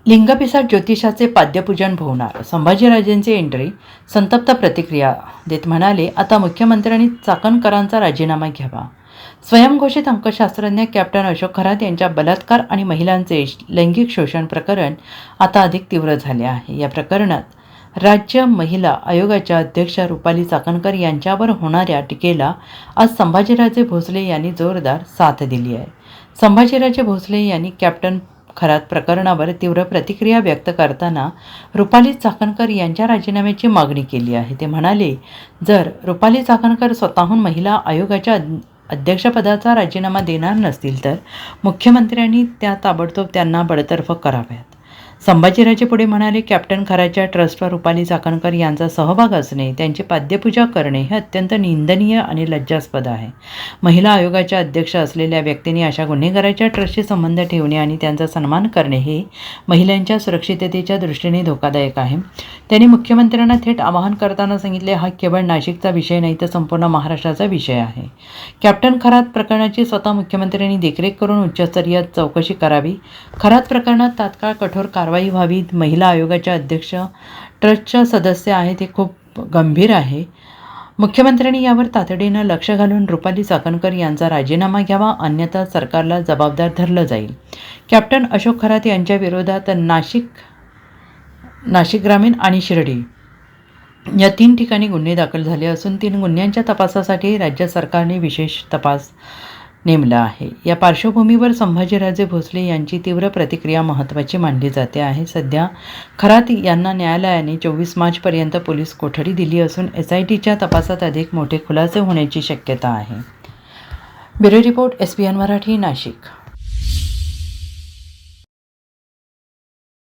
लिंगपिसाट ज्योतिषाचे पाद्यपूजन भोवणार. संभाजीराजेंची entry. संतप्त प्रतिक्रिया देत म्हणाले, आता मुख्यमंत्र्यांनी चाकणकरांचा राजीनामा घ्यावा. स्वयंघोषित अंकशास्त्रज्ञ कॅप्टन अशोक खरात यांच्या बलात्कार आणि महिलांचे लैंगिक शोषण प्रकरण आता अधिक तीव्र झाले आहे. या प्रकरणात राज्य महिला आयोगाच्या अध्यक्षा रुपाली चाकणकर यांच्यावर होणाऱ्या टीकेला आज संभाजीराजे भोसले यांनी जोरदार साथ दिली आहे. संभाजीराजे भोसले यांनी कॅप्टन खरात प्रकरणावर तीव्र प्रतिक्रिया व्यक्त करताना रुपाली चाकणकर यांच्या राजीनाम्याची मागणी केली आहे. ते म्हणाले, जर रुपाली चाकणकर स्वतःहून महिला आयोगाच्या अध्यक्षपदाचा राजीनामा देणार नसतील तर मुख्यमंत्र्यांनी त्या ताबडतोब त्यांना बडतर्फ कराव्यात. संभाजीराजे पुढे म्हणाले, कॅप्टन खराच्या ट्रस्टवर रुपाली चाकणकर यांचा सहभाग असणे, त्यांची पाद्यपूजा करणे हे अत्यंत निंदनीय आणि लज्जास्पद आहे. महिला आयोगाच्या अध्यक्ष असलेल्या व्यक्तींनी अशा गुन्हेगाराच्या ट्रस्टशी संबंध ठेवणे आणि त्यांचा सन्मान करणे हे महिलांच्या सुरक्षिततेच्या दृष्टीने धोकादायक आहे. त्यांनी मुख्यमंत्र्यांना थेट आवाहन करताना सांगितले, हा केवळ नाशिकचा विषय नाही तर संपूर्ण महाराष्ट्राचा विषय आहे. कॅप्टन खरात प्रकरणाची स्वतः मुख्यमंत्र्यांनी देखरेख करून उच्चस्तरीय चौकशी करावी. खरात प्रकरणात तात्काळ कठोर कारवाई व्हावी. महिला आयोगाच्या अध्यक्ष ट्रस्टच्या सदस्य आहेत हे खूप गंभीर आहे. मुख्यमंत्र्यांनी यावर तातडीनं लक्ष घालून रुपाली चाकणकर यांचा राजीनामा घ्यावा, अन्यथा सरकारला जबाबदार धरलं जाईल. कॅप्टन अशोक खरात यांच्या विरोधात नाशिक ग्रामीण आणि शिर्डी या 3 ठिकाणी गुन्हे दाखल झाले असून 3 गुन्ह्यांच्या तपासासाठी राज्य सरकारने विशेष तपास नेमला आहे. या पार्श्वभूमीवर संभाजीराजे भोसले यांची तीव्र प्रतिक्रिया महत्त्वाची मानली जाते आहे. सध्या खरात यांना न्यायालयाने 24 मार्चपर्यंत पोलीस कोठडी दिली असून SITच्या तपासात अधिक मोठे खुलासे होण्याची शक्यता आहे. Bureau report, SBN Marathi, Nashik.